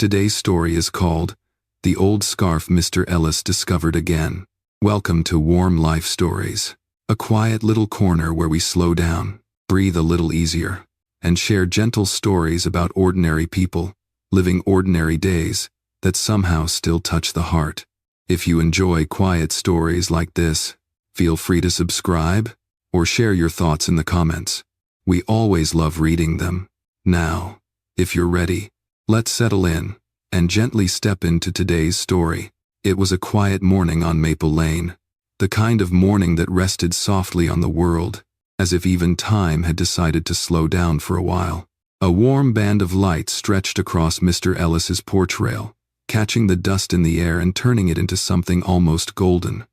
Today's story is called The Old Scarf Mr. Ellis Discovered Again. Welcome to Warm Life Stories, a quiet little corner where we slow down, breathe a little easier, and share gentle stories about ordinary people living ordinary days that somehow still touch the heart. If you enjoy quiet stories like this, feel free to subscribe or share your thoughts in the comments. We always love reading them. Now, if you're ready, let's settle in and gently step into today's story. It was a quiet morning on Maple Lane, the kind of morning that rested softly on the world, as if even time had decided to slow down for a while. A warm band of light stretched across Mr. Ellis's porch rail, catching the dust in the air and turning it into something almost golden.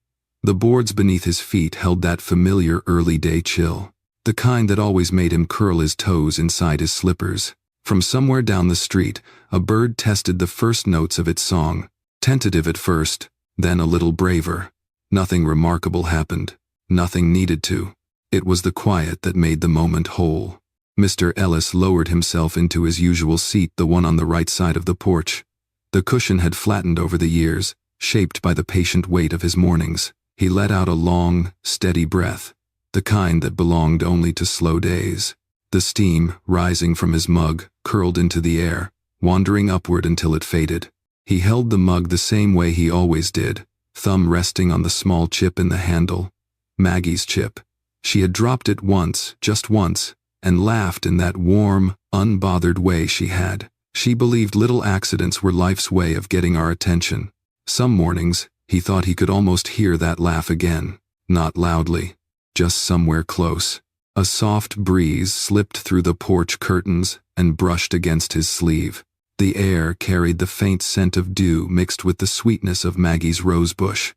The boards beneath his feet held that familiar early-day chill, the kind that always made him curl his toes inside his slippers. From somewhere down the street, a bird tested the first notes of its song, tentative at first, then a little braver. Nothing remarkable happened. Nothing needed to. It was the quiet that made the moment whole. Mr. Ellis lowered himself into his usual seat, the one on the right side of the porch. The cushion had flattened over the years, shaped by the patient weight of his mornings. He let out a long, steady breath, the kind that belonged only to slow days. The steam, rising from his mug, curled into the air, wandering upward until it faded. He held the mug the same way he always did, thumb resting on the small chip in the handle. Maggie's chip. She had dropped it once, just once, and laughed in that warm, unbothered way she had. She believed little accidents were life's way of getting our attention. Some mornings, he thought he could almost hear that laugh again, not loudly, just somewhere close. A soft breeze slipped through the porch curtains and brushed against his sleeve. The air carried the faint scent of dew mixed with the sweetness of Maggie's rose bush.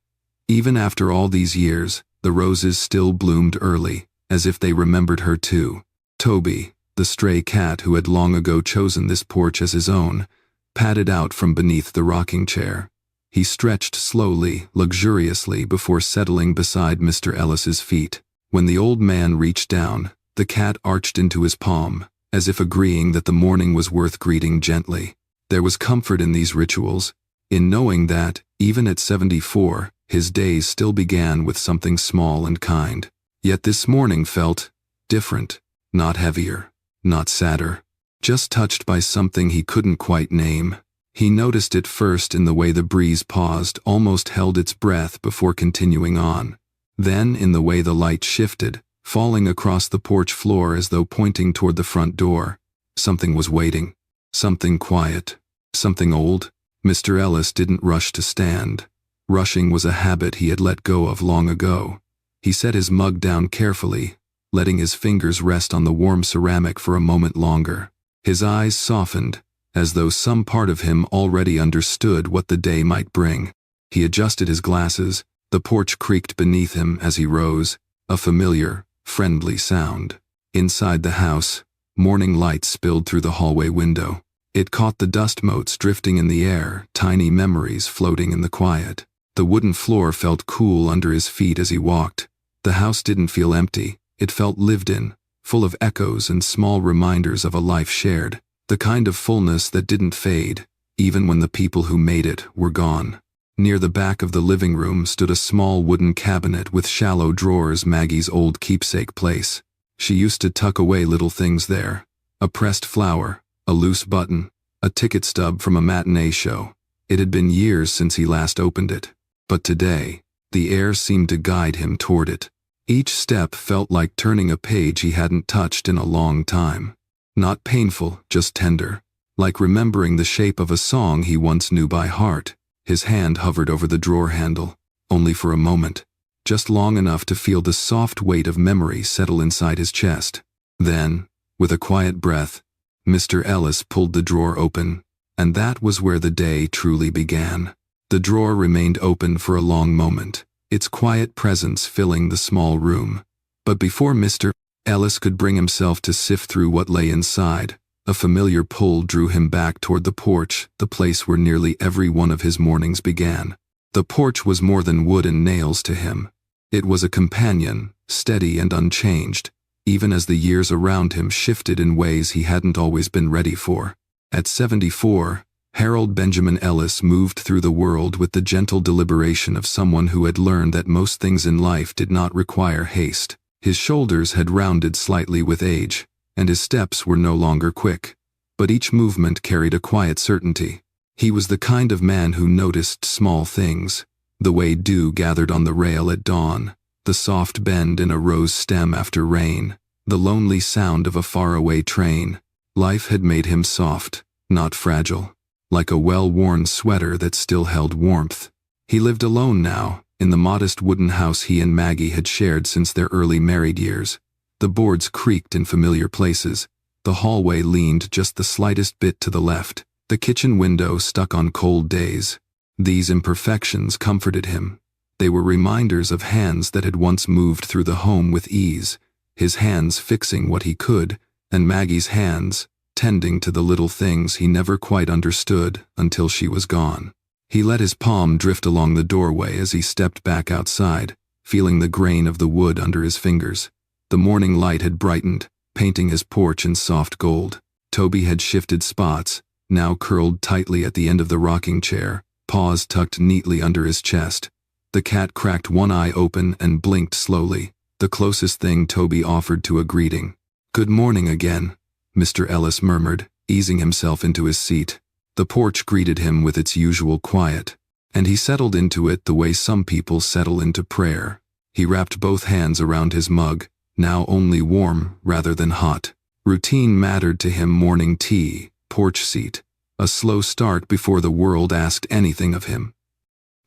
Even after all these years, the roses still bloomed early, as if they remembered her too. Toby, the stray cat who had long ago chosen this porch as his own, padded out from beneath the rocking chair. He stretched slowly, luxuriously before settling beside Mr. Ellis's feet. When the old man reached down, the cat arched into his palm, as if agreeing that the morning was worth greeting gently. There was comfort in these rituals, in knowing that, even at 74, his days still began with something small and kind. Yet this morning felt different, not heavier, not sadder, just touched by something he couldn't quite name. He noticed it first in the way the breeze paused, almost held its breath before continuing on. Then in the way the light shifted, falling across the porch floor as though pointing toward the front door. Something was waiting. Something quiet. Something old. Mr. Ellis didn't rush to stand. Rushing was a habit he had let go of long ago. He set his mug down carefully, letting his fingers rest on the warm ceramic for a moment longer. His eyes softened, as though some part of him already understood what the day might bring. He adjusted his glasses. The porch creaked beneath him as he rose, a familiar, friendly sound. Inside the house, morning light spilled through the hallway window. It caught the dust motes drifting in the air, tiny memories floating in the quiet. The wooden floor felt cool under his feet as he walked. The house didn't feel empty. It felt lived in, full of echoes and small reminders of a life shared, the kind of fullness that didn't fade, even when the people who made it were gone. Near the back of the living room stood a small wooden cabinet with shallow drawers, Maggie's old keepsake place. She used to tuck away little things there. A pressed flower, a loose button, a ticket stub from a matinee show. It had been years since he last opened it. But today, the air seemed to guide him toward it. Each step felt like turning a page he hadn't touched in a long time. Not painful, just tender. Like remembering the shape of a song he once knew by heart. His hand hovered over the drawer handle, only for a moment, just long enough to feel the soft weight of memory settle inside his chest. Then, with a quiet breath, Mr. Ellis pulled the drawer open, and that was where the day truly began. The drawer remained open for a long moment, its quiet presence filling the small room. But before Mr. Ellis could bring himself to sift through what lay inside, a familiar pull drew him back toward the porch, the place where nearly every one of his mornings began. The porch was more than wood and nails to him. It was a companion, steady and unchanged, even as the years around him shifted in ways he hadn't always been ready for. At 74, Harold Benjamin Ellis moved through the world with the gentle deliberation of someone who had learned that most things in life did not require haste. His shoulders had rounded slightly with age, and his steps were no longer quick, but each movement carried a quiet certainty. He was the kind of man who noticed small things, the way dew gathered on the rail at dawn, the soft bend in a rose stem after rain, the lonely sound of a faraway train. Life had made him soft, not fragile, like a well-worn sweater that still held warmth. He lived alone now, in the modest wooden house he and Maggie had shared since their early married years. The boards creaked in familiar places. The hallway leaned just the slightest bit to the left. The kitchen window stuck on cold days. These imperfections comforted him. They were reminders of hands that had once moved through the home with ease, his hands fixing what he could, and Maggie's hands tending to the little things he never quite understood until she was gone. He let his palm drift along the doorway as he stepped back outside, feeling the grain of the wood under his fingers. The morning light had brightened, painting his porch in soft gold. Toby had shifted spots, now curled tightly at the end of the rocking chair, paws tucked neatly under his chest. The cat cracked one eye open and blinked slowly, the closest thing Toby offered to a greeting. "Good morning again," Mr. Ellis murmured, easing himself into his seat. The porch greeted him with its usual quiet, and he settled into it the way some people settle into prayer. He wrapped both hands around his mug, now only warm rather than hot. Routine mattered to him: morning tea, porch seat, a slow start before the world asked anything of him.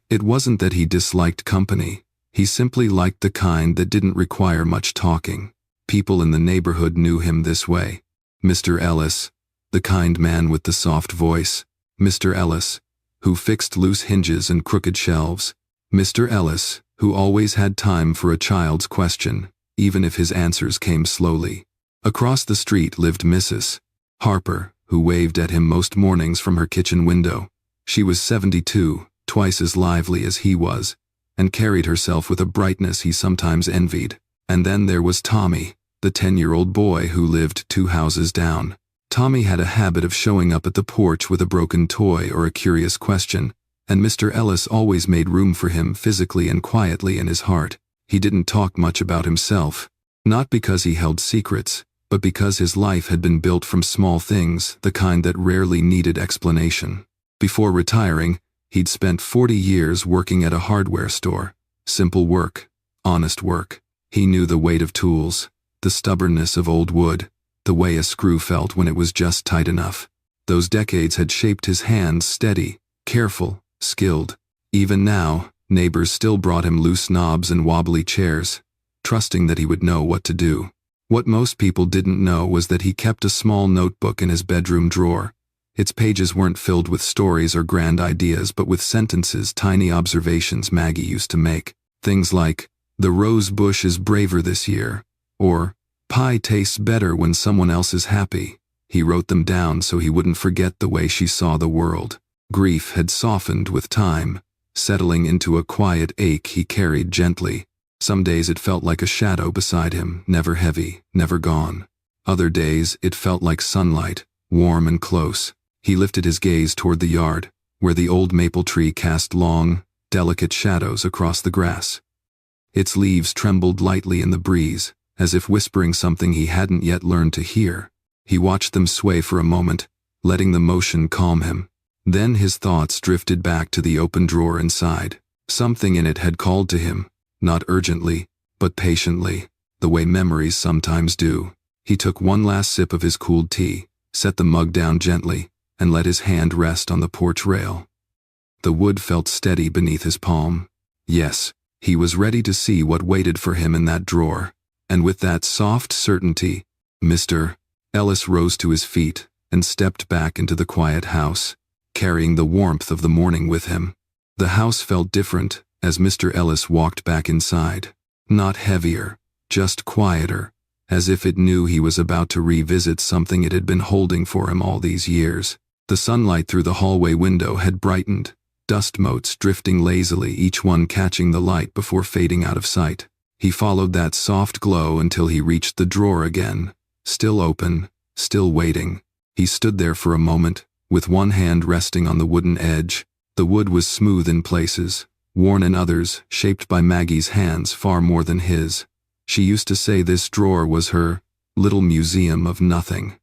It wasn't that he disliked company, he simply liked the kind that didn't require much talking. People in the neighborhood knew him this way. Mr. Ellis, the kind man with the soft voice. Mr. Ellis, who fixed loose hinges and crooked shelves. Mr. Ellis, who always had time for a child's question, even if his answers came slowly. Across the street lived Mrs. Harper, who waved at him most mornings from her kitchen window. She was 72, twice as lively as he was, and carried herself with a brightness he sometimes envied. And then there was Tommy, the 10-year-old boy who lived 2 houses down. Tommy had a habit of showing up at the porch with a broken toy or a curious question, and Mr. Ellis always made room for him physically and quietly in his heart. He didn't talk much about himself, not because he held secrets, but because his life had been built from small things, the kind that rarely needed explanation. Before retiring, he'd spent 40 years working at a hardware store. Simple work, honest work. He knew the weight of tools, the stubbornness of old wood, the way a screw felt when it was just tight enough. Those decades had shaped his hands steady, careful, skilled. Even now, neighbors still brought him loose knobs and wobbly chairs, trusting that he would know what to do. What most people didn't know was that he kept a small notebook in his bedroom drawer. Its pages weren't filled with stories or grand ideas, but with sentences, tiny observations Maggie used to make. Things like, "The rose bush is braver this year," or, "Pie tastes better when someone else is happy." He wrote them down so he wouldn't forget the way she saw the world. Grief had softened with time, settling into a quiet ache he carried gently. Some days it felt like a shadow beside him, never heavy, never gone. Other days it felt like sunlight, warm and close. He lifted his gaze toward the yard, where the old maple tree cast long, delicate shadows across the grass. Its leaves trembled lightly in the breeze, as if whispering something he hadn't yet learned to hear. He watched them sway for a moment, letting the motion calm him. Then his thoughts drifted back to the open drawer inside. Something in it had called to him, not urgently, but patiently, the way memories sometimes do. He took one last sip of his cooled tea, set the mug down gently, and let his hand rest on the porch rail. The wood felt steady beneath his palm. Yes, he was ready to see what waited for him in that drawer. And with that soft certainty, Mr. Ellis rose to his feet and stepped back into the quiet house, carrying the warmth of the morning with him. The house felt different as Mr. Ellis walked back inside. Not heavier, just quieter, as if it knew he was about to revisit something it had been holding for him all these years. The sunlight through the hallway window had brightened, dust motes drifting lazily, each one catching the light before fading out of sight. He followed that soft glow until he reached the drawer again, still open, still waiting. He stood there for a moment, with one hand resting on the wooden edge. The wood was smooth in places, worn in others, shaped by Maggie's hands far more than his. She used to say this drawer was her little museum of nothing.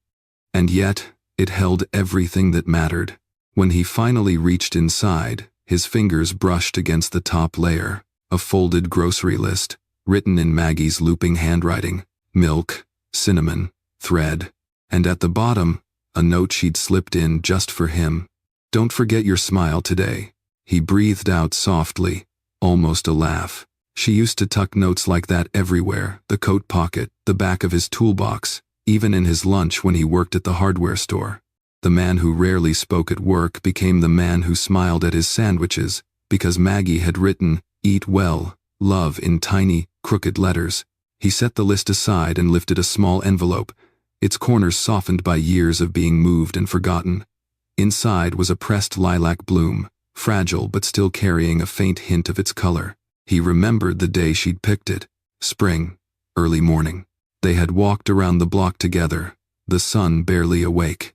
And yet, it held everything that mattered. When he finally reached inside, his fingers brushed against the top layer, a folded grocery list, written in Maggie's looping handwriting: milk, cinnamon, thread. And at the bottom, a note she'd slipped in just for him. "Don't forget your smile today," he breathed out softly, almost a laugh. She used to tuck notes like that everywhere: the coat pocket, the back of his toolbox, even in his lunch when he worked at the hardware store. The man who rarely spoke at work became the man who smiled at his sandwiches, because Maggie had written, "Eat well, love," in tiny, crooked letters. He set the list aside and lifted a small envelope, its corners softened by years of being moved and forgotten. Inside was a pressed lilac bloom, fragile but still carrying a faint hint of its color. He remembered the day she'd picked it. Spring, early morning. They had walked around the block together, the sun barely awake.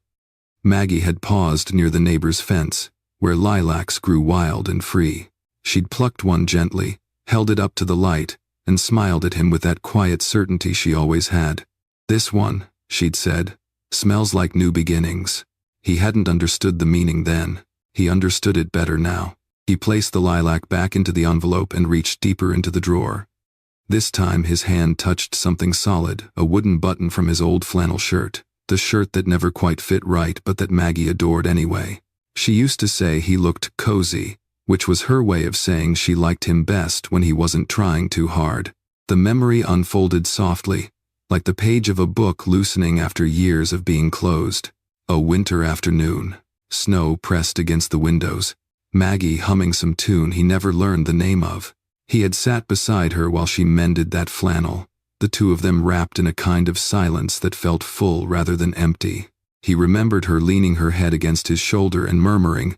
Maggie had paused near the neighbor's fence, where lilacs grew wild and free. She'd plucked one gently, held it up to the light, and smiled at him with that quiet certainty she always had. "This one," she'd said, "smells like new beginnings." He hadn't understood the meaning then. He understood it better now. He placed the lilac back into the envelope and reached deeper into the drawer. This time his hand touched something solid, a wooden button from his old flannel shirt, the shirt that never quite fit right but that Maggie adored anyway. She used to say he looked cozy, which was her way of saying she liked him best when he wasn't trying too hard. The memory unfolded softly, like the page of a book loosening after years of being closed. A winter afternoon. Snow pressed against the windows. Maggie humming some tune he never learned the name of. He had sat beside her while she mended that flannel, the two of them wrapped in a kind of silence that felt full rather than empty. He remembered her leaning her head against his shoulder and murmuring,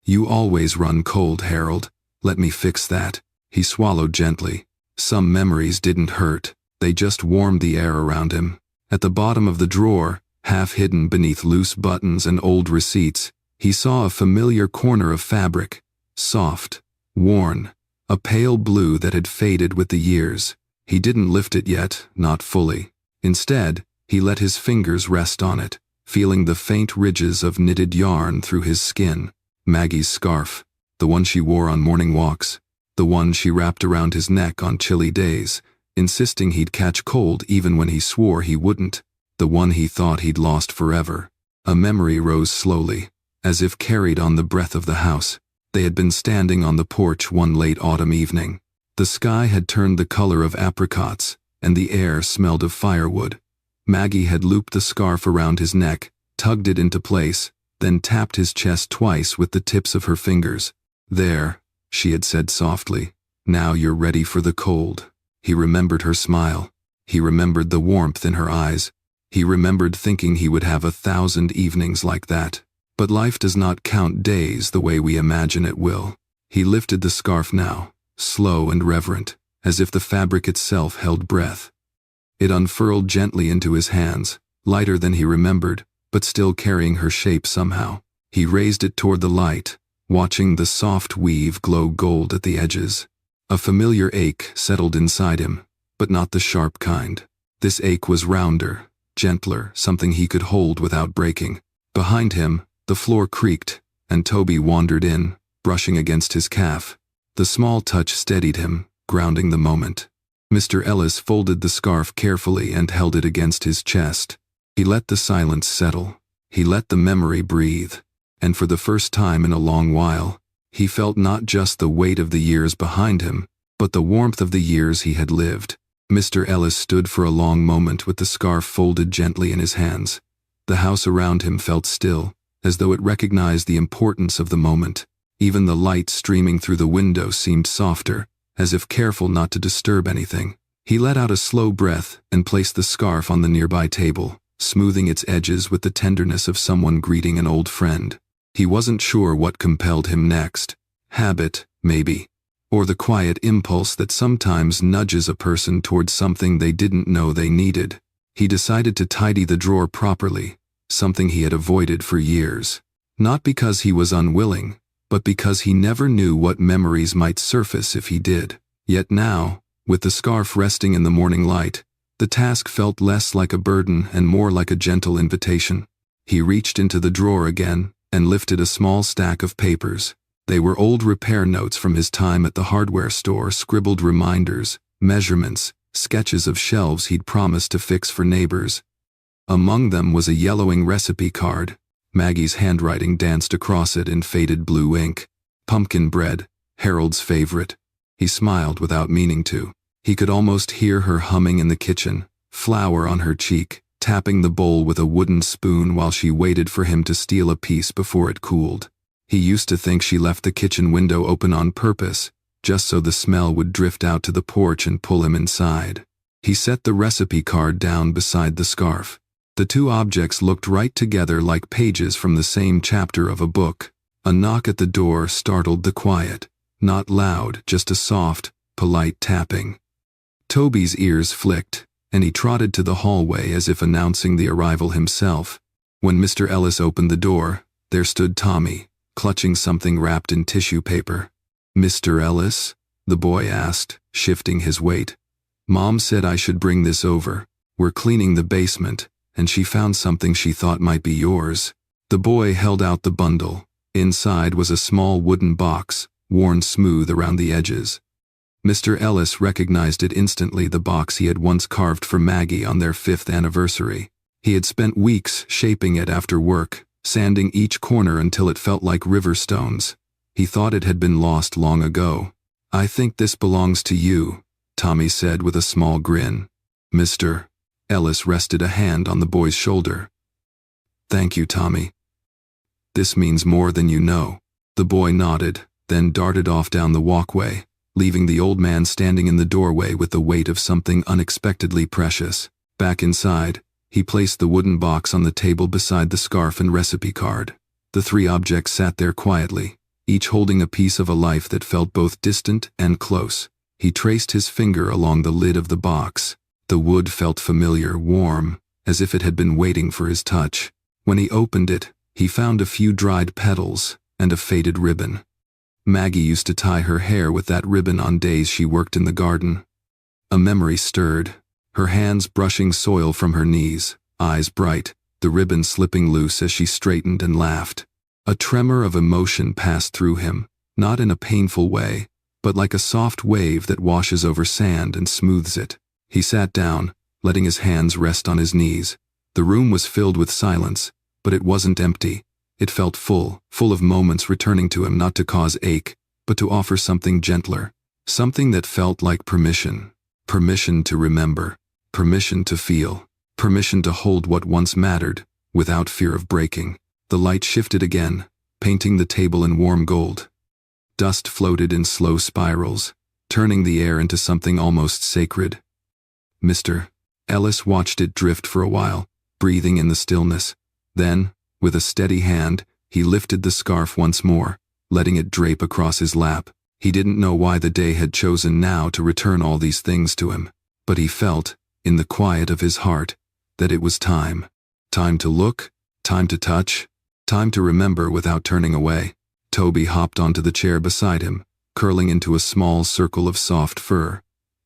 "You always run cold, Harold. Let me fix that." He swallowed gently. Some memories didn't hurt, they just warmed the air around him. At the bottom of the drawer, half hidden beneath loose buttons and old receipts, he saw a familiar corner of fabric, soft, worn, a pale blue that had faded with the years. He didn't lift it yet, not fully. Instead, he let his fingers rest on it, feeling the faint ridges of knitted yarn through his skin. Maggie's scarf, the one she wore on morning walks, the one she wrapped around his neck on chilly days, insisting he'd catch cold even when he swore he wouldn't. The one he thought he'd lost forever. A memory rose slowly, as if carried on the breath of the house. They had been standing on the porch one late autumn evening. The sky had turned the color of apricots, and the air smelled of firewood. Maggie had looped the scarf around his neck, tugged it into place, then tapped his chest twice with the tips of her fingers. "There," she had said softly. "Now you're ready for the cold." He remembered her smile. He remembered the warmth in her eyes. He remembered thinking he would have 1,000 evenings like that. But life does not count days the way we imagine it will. He lifted the scarf now, slow and reverent, as if the fabric itself held breath. It unfurled gently into his hands, lighter than he remembered, but still carrying her shape somehow. He raised it toward the light, watching the soft weave glow gold at the edges. A familiar ache settled inside him, but not the sharp kind. This ache was rounder, gentler, something he could hold without breaking. Behind him, the floor creaked, and Toby wandered in, brushing against his calf. The small touch steadied him, grounding the moment. Mr. Ellis folded the scarf carefully and held it against his chest. He let the silence settle. He let the memory breathe. And for the first time in a long while, he felt not just the weight of the years behind him, but the warmth of the years he had lived. Mr. Ellis stood for a long moment with the scarf folded gently in his hands. The house around him felt still, as though it recognized the importance of the moment. Even the light streaming through the window seemed softer, as if careful not to disturb anything. He let out a slow breath and placed the scarf on the nearby table, smoothing its edges with the tenderness of someone greeting an old friend. He wasn't sure what compelled him next. Habit, maybe. Or the quiet impulse that sometimes nudges a person towards something they didn't know they needed. He decided to tidy the drawer properly, something he had avoided for years. Not because he was unwilling, but because he never knew what memories might surface if he did. Yet now, with the scarf resting in the morning light, the task felt less like a burden and more like a gentle invitation. He reached into the drawer again and lifted a small stack of papers. They were old repair notes from his time at the hardware store, scribbled reminders, measurements, sketches of shelves he'd promised to fix for neighbors. Among them was a yellowing recipe card. Maggie's handwriting danced across it in faded blue ink. Pumpkin bread, Harold's favorite. He smiled without meaning to. He could almost hear her humming in the kitchen, flour on her cheek, tapping the bowl with a wooden spoon while she waited for him to steal a piece before it cooled. He used to think she left the kitchen window open on purpose, just so the smell would drift out to the porch and pull him inside. He set the recipe card down beside the scarf. The two objects looked right together like pages from the same chapter of a book. A knock at the door startled the quiet. Not loud, just a soft, polite tapping. Toby's ears flicked, and he trotted to the hallway as if announcing the arrival himself. When Mr. Ellis opened the door, there stood Tommy, clutching something wrapped in tissue paper. "Mr. Ellis?" the boy asked, shifting his weight. "Mom said I should bring this over. We're cleaning the basement, and she found something she thought might be yours." The boy held out the bundle. Inside was a small wooden box, worn smooth around the edges. Mr. Ellis recognized it instantly, the box he had once carved for Maggie on their 5th anniversary. He had spent weeks shaping it after work, sanding each corner until it felt like river stones. He thought it had been lost long ago. "I think this belongs to you," Tommy said with a small grin. "Mr. Ellis rested a hand on the boy's shoulder. "Thank you, Tommy. This means more than you know." The boy nodded, then darted off down the walkway, leaving the old man standing in the doorway with the weight of something unexpectedly precious. Back inside, he placed the wooden box on the table beside the scarf and recipe card. The three objects sat there quietly, each holding a piece of a life that felt both distant and close. He traced his finger along the lid of the box. The wood felt familiar, warm, as if it had been waiting for his touch. When he opened it, he found a few dried petals and a faded ribbon. Maggie used to tie her hair with that ribbon on days she worked in the garden. A memory stirred, her hands brushing soil from her knees, eyes bright, the ribbon slipping loose as she straightened and laughed. A tremor of emotion passed through him, not in a painful way, but like a soft wave that washes over sand and smooths it. He sat down, letting his hands rest on his knees. The room was filled with silence, but it wasn't empty. It felt full of moments returning to him, not to cause ache, but to offer something gentler, something that felt like permission. Permission to remember, permission to feel, permission to hold what once mattered, without fear of breaking. The light shifted again, painting the table in warm gold. Dust floated in slow spirals, turning the air into something almost sacred. Mr. Ellis watched it drift for a while, breathing in the stillness. Then, with a steady hand, he lifted the scarf once more, letting it drape across his lap. He didn't know why the day had chosen now to return all these things to him, but he felt, in the quiet of his heart, that it was time. Time to look, time to touch, time to remember without turning away. Toby hopped onto the chair beside him, curling into a small circle of soft fur.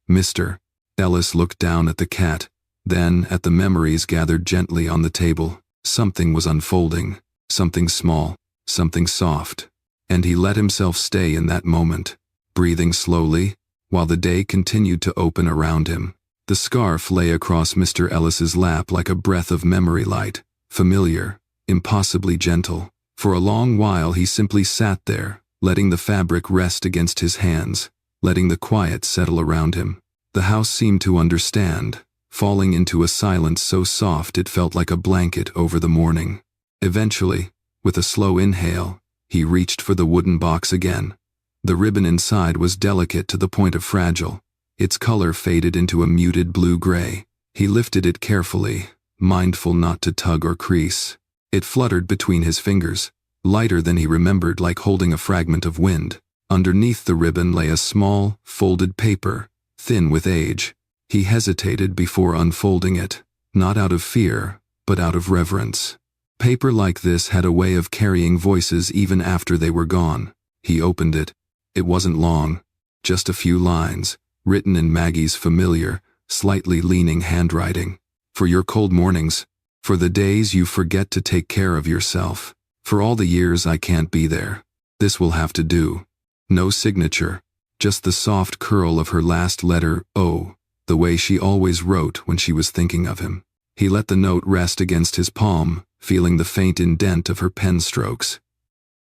Mr. Ellis looked down at the cat, then at the memories gathered gently on the table. Something was unfolding, something small, something soft, and he let himself stay in that moment, breathing slowly, while the day continued to open around him. The scarf lay across Mr. Ellis's lap like a breath of memory light, familiar, impossibly gentle. For a long while he simply sat there, letting the fabric rest against his hands, letting the quiet settle around him. The house seemed to understand, falling into a silence so soft it felt like a blanket over the morning. Eventually, with a slow inhale, he reached for the wooden box again. The ribbon inside was delicate to the point of fragile. Its color faded into a muted blue-gray. He lifted it carefully, mindful not to tug or crease. It fluttered between his fingers, lighter than he remembered, like holding a fragment of wind. Underneath the ribbon lay a small, folded paper, thin with age. He hesitated before unfolding it, not out of fear, but out of reverence. Paper like this had a way of carrying voices even after they were gone. He opened it. It wasn't long, just a few lines, written in Maggie's familiar, slightly leaning handwriting. For your cold mornings, for the days you forget to take care of yourself, for all the years I can't be there. This will have to do. No signature, just the soft curl of her last letter O, the way she always wrote when she was thinking of him. He let the note rest against his palm, feeling the faint indent of her pen strokes.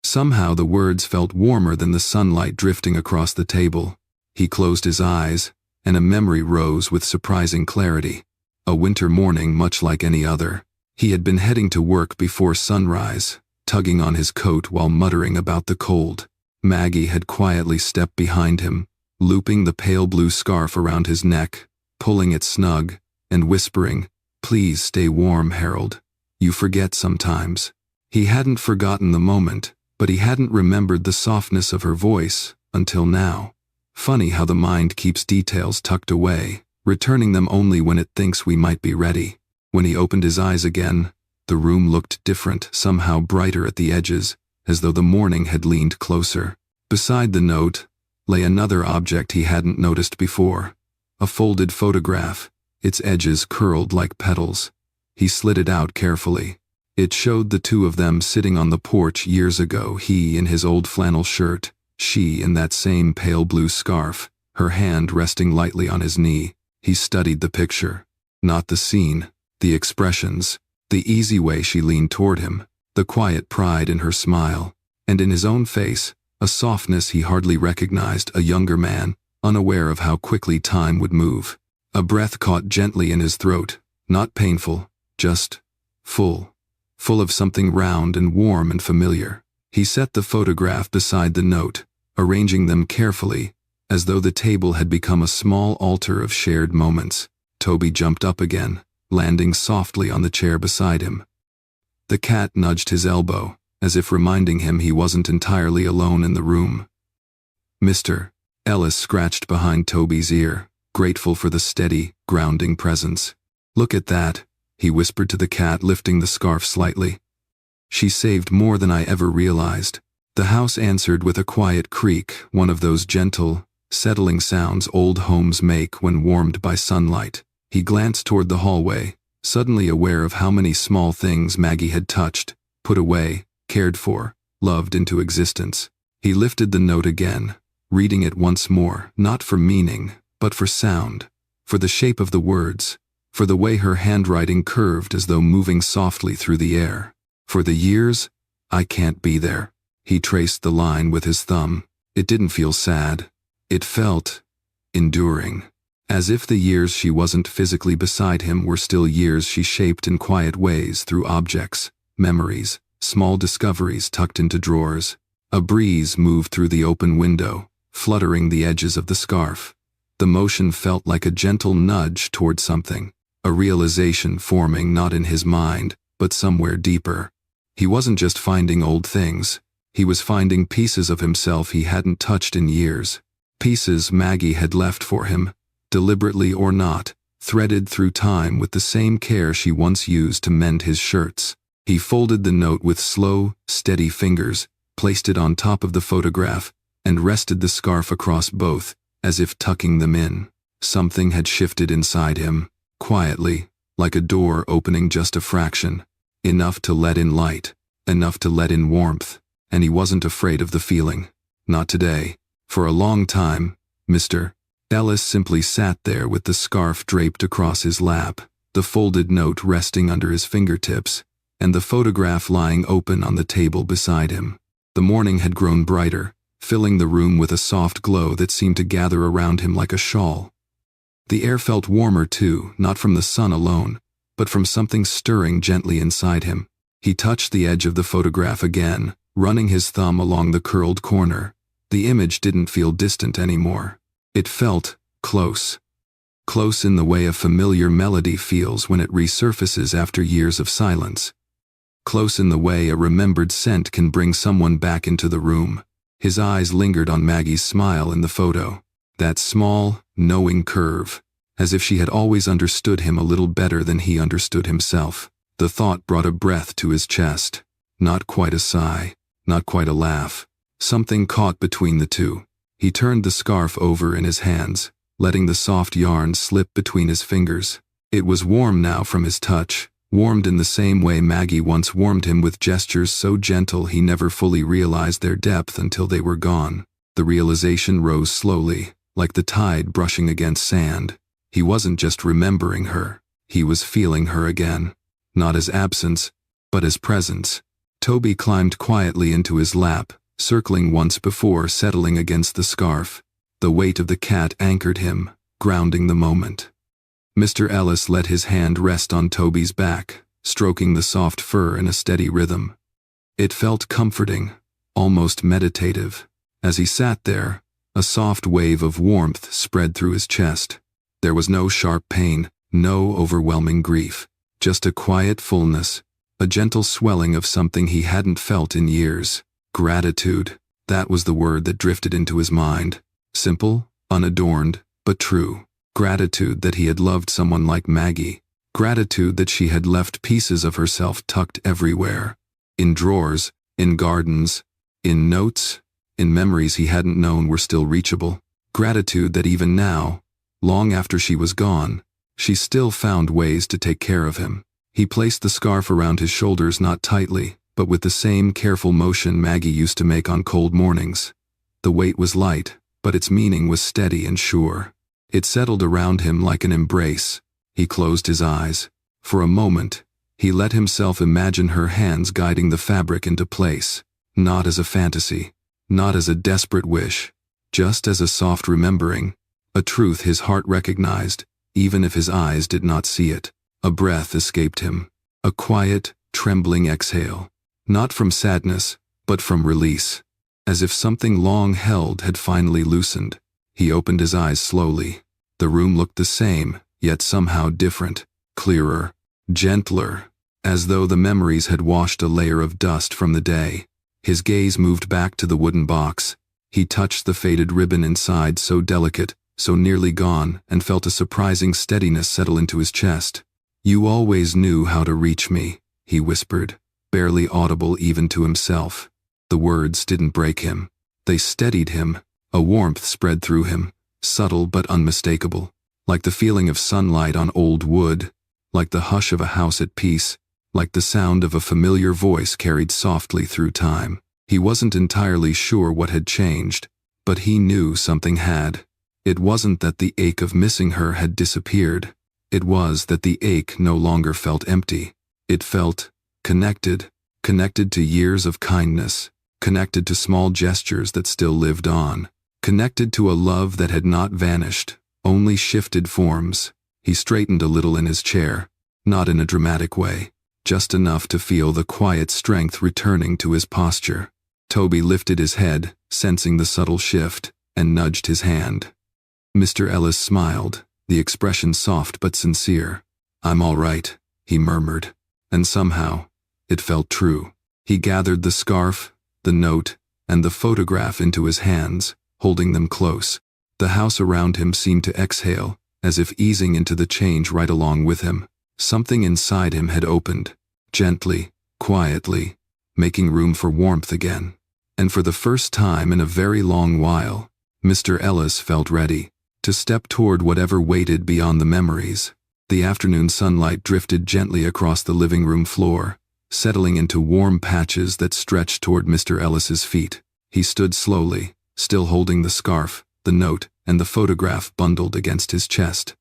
Somehow the words felt warmer than the sunlight drifting across the table. He closed his eyes, and a memory rose with surprising clarity. A winter morning much like any other. He had been heading to work before sunrise, tugging on his coat while muttering about the cold. Maggie had quietly stepped behind him, looping the pale blue scarf around his neck, pulling it snug, and whispering, "Please stay warm, Harold. You forget sometimes." He hadn't forgotten the moment, but he hadn't remembered the softness of her voice until now. Funny how the mind keeps details tucked away, returning them only when it thinks we might be ready. When he opened his eyes again, the room looked different, somehow brighter at the edges, as though the morning had leaned closer. Beside the note lay another object he hadn't noticed before. A folded photograph, its edges curled like petals. He slid it out carefully. It showed the two of them sitting on the porch years ago, he in his old flannel shirt, she in that same pale blue scarf, her hand resting lightly on his knee. He studied the picture. Not the scene, the expressions, the easy way she leaned toward him, the quiet pride in her smile, and in his own face, a softness he hardly recognized, a younger man, unaware of how quickly time would move. A breath caught gently in his throat, not painful, just full of something round and warm and familiar. He set the photograph beside the note, arranging them carefully, as though the table had become a small altar of shared moments. Toby jumped up again, landing softly on the chair beside him. The cat nudged his elbow, as if reminding him he wasn't entirely alone in the room. "Mr. Ellis," scratched behind Toby's ear, grateful for the steady, grounding presence. "Look at that," he whispered to the cat, lifting the scarf slightly. "She saved more than I ever realized." The house answered with a quiet creak, one of those gentle, settling sounds old homes make when warmed by sunlight. He glanced toward the hallway, suddenly aware of how many small things Maggie had touched, put away, cared for, loved into existence. He lifted the note again, reading it once more, not for meaning, but for sound, for the shape of the words, for the way her handwriting curved as though moving softly through the air. "For the years, I can't be there." He traced the line with his thumb. It didn't feel sad. It felt enduring. As if the years she wasn't physically beside him were still years she shaped in quiet ways through objects, memories, small discoveries tucked into drawers. A breeze moved through the open window, fluttering the edges of the scarf. The motion felt like a gentle nudge toward something, a realization forming not in his mind, but somewhere deeper. He wasn't just finding old things. He was finding pieces of himself he hadn't touched in years. Pieces Maggie had left for him, deliberately or not, threaded through time with the same care she once used to mend his shirts. He folded the note with slow, steady fingers, placed it on top of the photograph, and rested the scarf across both, as if tucking them in. Something had shifted inside him, quietly, like a door opening just a fraction, enough to let in light, enough to let in warmth, and he wasn't afraid of the feeling. Not today. For a long time, Mr. Ellis simply sat there with the scarf draped across his lap, the folded note resting under his fingertips, and the photograph lying open on the table beside him. The morning had grown brighter, filling the room with a soft glow that seemed to gather around him like a shawl. The air felt warmer too, not from the sun alone, but from something stirring gently inside him. He touched the edge of the photograph again, running his thumb along the curled corner. The image didn't feel distant anymore. It felt close. Close in the way a familiar melody feels when it resurfaces after years of silence. Close in the way a remembered scent can bring someone back into the room. His eyes lingered on Maggie's smile in the photo. That small, knowing curve, as if she had always understood him a little better than he understood himself. The thought brought a breath to his chest. Not quite a sigh, not quite a laugh. Something caught between the two. He turned the scarf over in his hands, letting the soft yarn slip between his fingers. It was warm now from his touch, warmed in the same way Maggie once warmed him, with gestures so gentle he never fully realized their depth until they were gone. The realization rose slowly, like the tide brushing against sand. He wasn't just remembering her, he was feeling her again. Not as absence, but as presence. Toby climbed quietly into his lap, circling once before settling against the scarf. The weight of the cat anchored him, grounding the moment. Mr. Ellis let his hand rest on Toby's back, stroking the soft fur in a steady rhythm. It felt comforting, almost meditative. As he sat there, a soft wave of warmth spread through his chest. There was no sharp pain, no overwhelming grief, just a quiet fullness, a gentle swelling of something he hadn't felt in years. Gratitude, that was the word that drifted into his mind. Simple, unadorned, but true. Gratitude that he had loved someone like Maggie. Gratitude that she had left pieces of herself tucked everywhere. In drawers, in gardens, in notes, in memories he hadn't known were still reachable. Gratitude that even now, long after she was gone, she still found ways to take care of him. He placed the scarf around his shoulders, not tightly, but with the same careful motion Maggie used to make on cold mornings. The weight was light, but its meaning was steady and sure. It settled around him like an embrace. He closed his eyes. For a moment, he let himself imagine her hands guiding the fabric into place, not as a fantasy, not as a desperate wish, just as a soft remembering, a truth his heart recognized, even if his eyes did not see it. A breath escaped him, a quiet, trembling exhale, not from sadness, but from release, as if something long held had finally loosened. He opened his eyes slowly. The room looked the same, yet somehow different, clearer, gentler, as though the memories had washed a layer of dust from the day. His gaze moved back to the wooden box. He touched the faded ribbon inside, so delicate, so nearly gone, and felt a surprising steadiness settle into his chest. "You always knew how to reach me," he whispered, barely audible even to himself. The words didn't break him. They steadied him. A warmth spread through him, subtle but unmistakable, like the feeling of sunlight on old wood, like the hush of a house at peace, like the sound of a familiar voice carried softly through time. He wasn't entirely sure what had changed, but he knew something had. It wasn't that the ache of missing her had disappeared. It was that the ache no longer felt empty. It felt connected, connected to years of kindness, connected to small gestures that still lived on, connected to a love that had not vanished, only shifted forms. He straightened a little in his chair, not in a dramatic way, just enough to feel the quiet strength returning to his posture. Toby lifted his head, sensing the subtle shift, and nudged his hand. Mr. Ellis smiled, the expression soft but sincere. "I'm all right," he murmured, and somehow, it felt true. He gathered the scarf, the note, and the photograph into his hands, holding them close. The house around him seemed to exhale, as if easing into the change right along with him. Something inside him had opened, gently, quietly, making room for warmth again. And for the first time in a very long while, Mr. Ellis felt ready to step toward whatever waited beyond the memories. The afternoon sunlight drifted gently across the living room floor, settling into warm patches that stretched toward Mr. Ellis's feet. He stood slowly, still holding the scarf, the note, and the photograph bundled against his chest.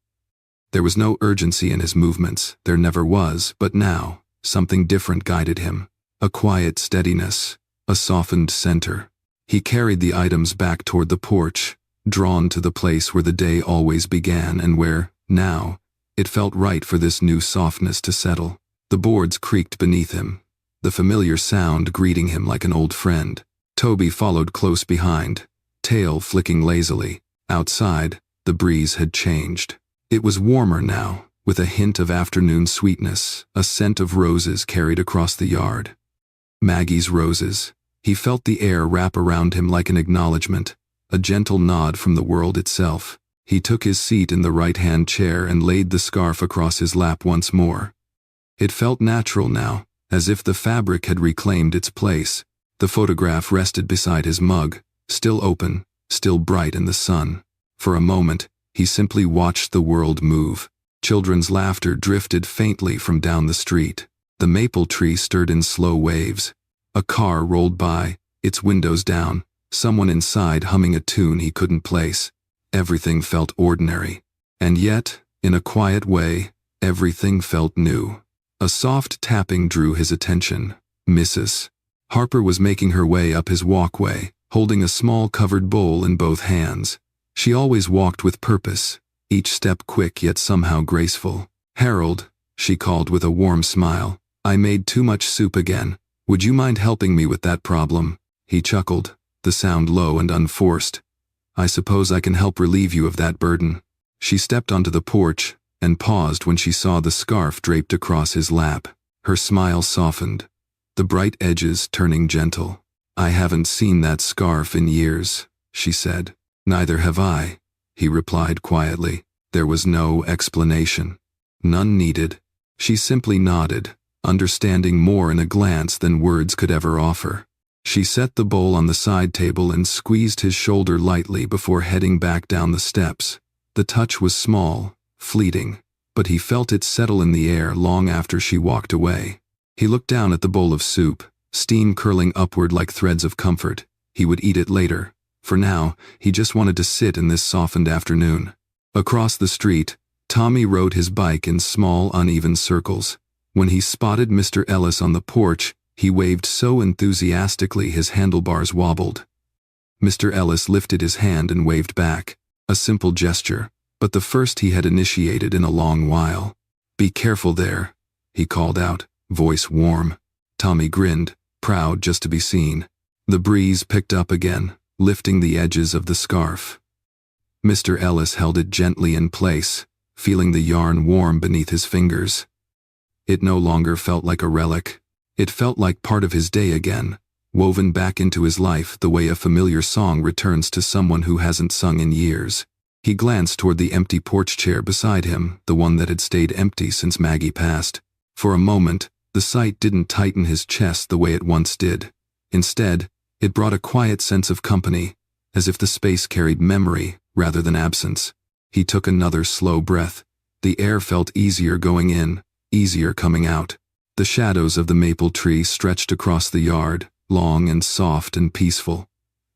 There was no urgency in his movements, there never was, but now, something different guided him. A quiet steadiness, a softened center. He carried the items back toward the porch, drawn to the place where the day always began and where, now, it felt right for this new softness to settle. The boards creaked beneath him, the familiar sound greeting him like an old friend. Toby followed close behind, tail flicking lazily. Outside, the breeze had changed. It was warmer now, with a hint of afternoon sweetness, a scent of roses carried across the yard. Maggie's roses. He felt the air wrap around him like an acknowledgement, a gentle nod from the world itself. He took his seat in the right-hand chair and laid the scarf across his lap once more. It felt natural now, as if the fabric had reclaimed its place. The photograph rested beside his mug, still open, still bright in the sun. For a moment, he simply watched the world move. Children's laughter drifted faintly from down the street. The maple tree stirred in slow waves. A car rolled by, its windows down, someone inside humming a tune he couldn't place. Everything felt ordinary. And yet, in a quiet way, everything felt new. A soft tapping drew his attention. Mrs. Harper was making her way up his walkway, holding a small covered bowl in both hands. She always walked with purpose, each step quick yet somehow graceful. "Harold," she called with a warm smile, "I made too much soup again. Would you mind helping me with that problem?" He chuckled, the sound low and unforced. "I suppose I can help relieve you of that burden." She stepped onto the porch and paused when she saw the scarf draped across his lap. Her smile softened, the bright edges turning gentle. "I haven't seen that scarf in years," she said. "Neither have I," he replied quietly. There was no explanation. None needed. She simply nodded, understanding more in a glance than words could ever offer. She set the bowl on the side table and squeezed his shoulder lightly before heading back down the steps. The touch was small, fleeting, but he felt it settle in the air long after she walked away. He looked down at the bowl of soup, steam curling upward like threads of comfort. He would eat it later. For now, he just wanted to sit in this softened afternoon. Across the street, Tommy rode his bike in small, uneven circles. When he spotted Mr. Ellis on the porch, he waved so enthusiastically his handlebars wobbled. Mr. Ellis lifted his hand and waved back. A simple gesture, but the first he had initiated in a long while. "Be careful there," he called out, voice warm. Tommy grinned, proud just to be seen. The breeze picked up again, lifting the edges of the scarf. Mr. Ellis held it gently in place, feeling the yarn warm beneath his fingers. It no longer felt like a relic. It felt like part of his day again, woven back into his life the way a familiar song returns to someone who hasn't sung in years. He glanced toward the empty porch chair beside him, the one that had stayed empty since Maggie passed. For a moment, the sight didn't tighten his chest the way it once did. Instead, it brought a quiet sense of company, as if the space carried memory rather than absence. He took another slow breath. The air felt easier going in, easier coming out. The shadows of the maple tree stretched across the yard, long and soft and peaceful.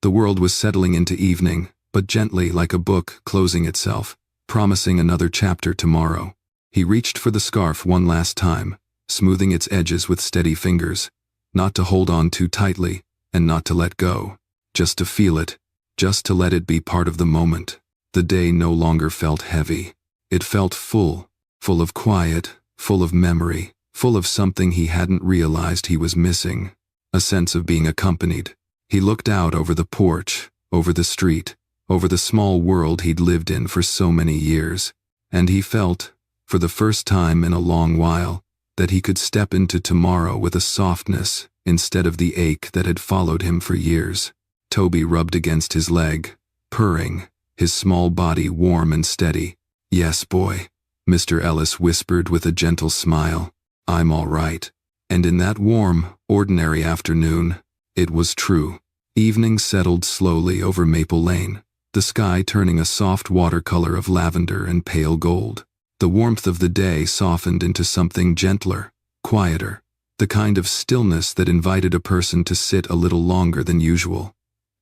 The world was settling into evening, but gently like a book closing itself, promising another chapter tomorrow. He reached for the scarf one last time, smoothing its edges with steady fingers, not to hold on too tightly, and not to let go, just to feel it, just to let it be part of the moment. The day no longer felt heavy. It felt full, full of quiet, full of memory, full of something he hadn't realized he was missing, a sense of being accompanied. He looked out over the porch, over the street, over the small world he'd lived in for so many years, and he felt, for the first time in a long while, that he could step into tomorrow with a softness instead of the ache that had followed him for years. Toby rubbed against his leg, purring, his small body warm and steady. "Yes, boy," Mr. Ellis whispered with a gentle smile. "I'm all right." And in that warm, ordinary afternoon, it was true. Evening settled slowly over Maple Lane, the sky turning a soft watercolor of lavender and pale gold. The warmth of the day softened into something gentler, quieter, the kind of stillness that invited a person to sit a little longer than usual.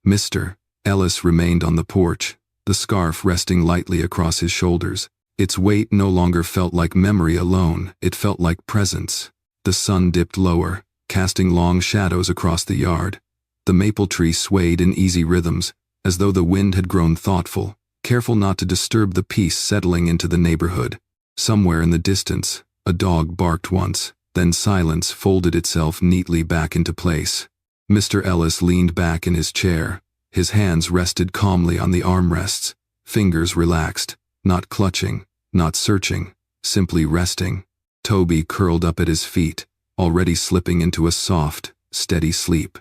Mr. Ellis remained on the porch, the scarf resting lightly across his shoulders. Its weight no longer felt like memory alone, it felt like presence. The sun dipped lower, casting long shadows across the yard. The maple tree swayed in easy rhythms, as though the wind had grown thoughtful, careful not to disturb the peace settling into the neighborhood. Somewhere in the distance, a dog barked once, then silence folded itself neatly back into place. Mr. Ellis leaned back in his chair. His hands rested calmly on the armrests, fingers relaxed, not clutching, not searching, simply resting. Toby curled up at his feet, already slipping into a soft, steady sleep.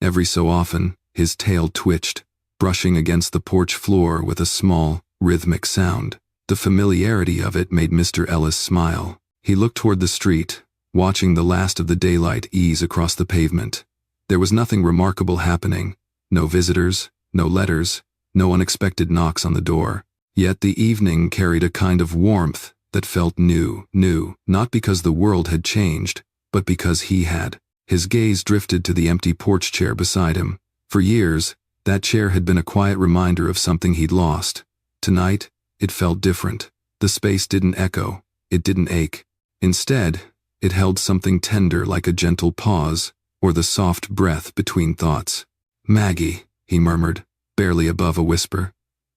Every so often, his tail twitched, brushing against the porch floor with a small, rhythmic sound. The familiarity of it made Mr. Ellis smile. He looked toward the street, watching the last of the daylight ease across the pavement. There was nothing remarkable happening. No visitors, no letters, no unexpected knocks on the door. Yet the evening carried a kind of warmth that felt new, not because the world had changed, but because he had. His gaze drifted to the empty porch chair beside him. For years, that chair had been a quiet reminder of something he'd lost. Tonight, it felt different. The space didn't echo, it didn't ache. Instead, it held something tender like a gentle pause, or the soft breath between thoughts. "Maggie," he murmured, barely above a whisper.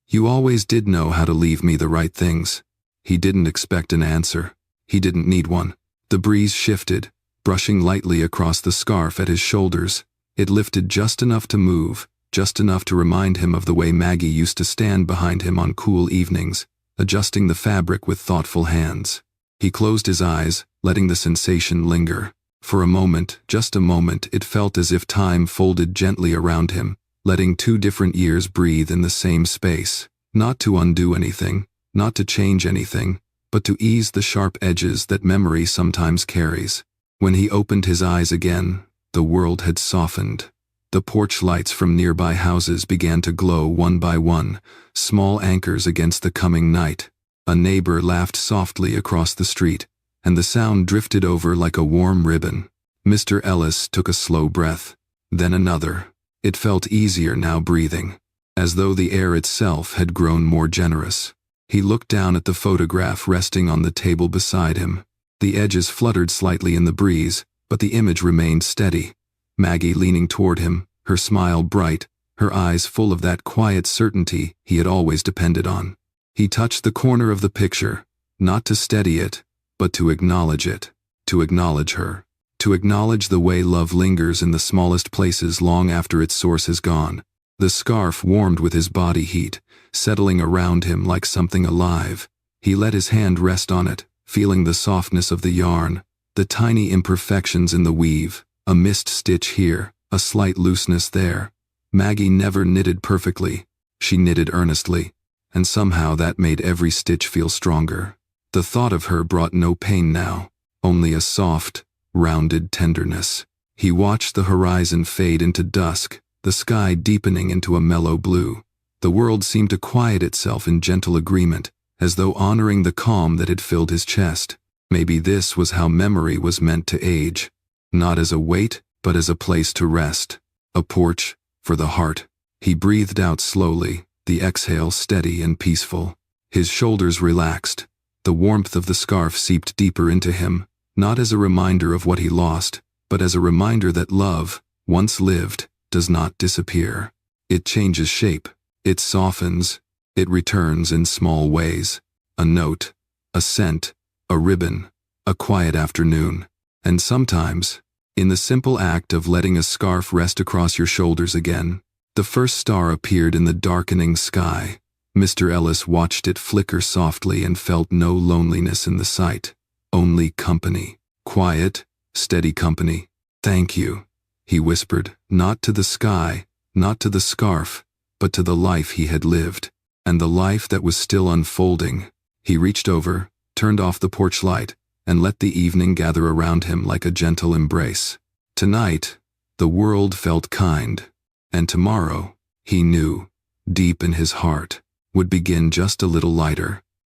"You always did know how to leave me the right things." He didn't expect an answer. He didn't need one. The breeze shifted, brushing lightly across the scarf at his shoulders. It lifted just enough to move, just enough to remind him of the way Maggie used to stand behind him on cool evenings, adjusting the fabric with thoughtful hands. He closed his eyes, letting the sensation linger. For a moment, just a moment, it felt as if time folded gently around him, letting two different years breathe in the same space. Not to undo anything, not to change anything, but to ease the sharp edges that memory sometimes carries. When he opened his eyes again, the world had softened. The porch lights from nearby houses began to glow one by one, small anchors against the coming night. A neighbor laughed softly across the street, and the sound drifted over like a warm ribbon. Mr. Ellis took a slow breath, then another. It felt easier now breathing, as though the air itself had grown more generous. He looked down at the photograph resting on the table beside him. The edges fluttered slightly in the breeze, but the image remained steady. Maggie leaning toward him, her smile bright, her eyes full of that quiet certainty he had always depended on. He touched the corner of the picture, not to steady it, but to acknowledge it, to acknowledge her, to acknowledge the way love lingers in the smallest places long after its source has gone. The scarf warmed with his body heat, settling around him like something alive. He let his hand rest on it, feeling the softness of the yarn, the tiny imperfections in the weave, a missed stitch here, a slight looseness there. Maggie never knitted perfectly. She knitted earnestly, and somehow that made every stitch feel stronger. The thought of her brought no pain now, only a soft, rounded tenderness. He watched the horizon fade into dusk, the sky deepening into a mellow blue. The world seemed to quiet itself in gentle agreement, as though honoring the calm that had filled his chest. Maybe this was how memory was meant to age. Not as a weight, but as a place to rest. A porch for the heart. He breathed out slowly, the exhale steady and peaceful. His shoulders relaxed. The warmth of the scarf seeped deeper into him, not as a reminder of what he lost, but as a reminder that love, once lived, does not disappear. It changes shape. It softens. It returns in small ways. A note, a scent, a ribbon, a quiet afternoon. And sometimes, in the simple act of letting a scarf rest across your shoulders again, the first star appeared in the darkening sky. Mr. Ellis watched it flicker softly and felt no loneliness in the sight. Only company. Quiet, steady company. "Thank you," he whispered, not to the sky, not to the scarf, but to the life he had lived. And the life that was still unfolding. He reached over, turned off the porch light, and let the evening gather around him like a gentle embrace. Tonight, the world felt kind, and tomorrow, he knew, deep in his heart, would begin just a little lighter.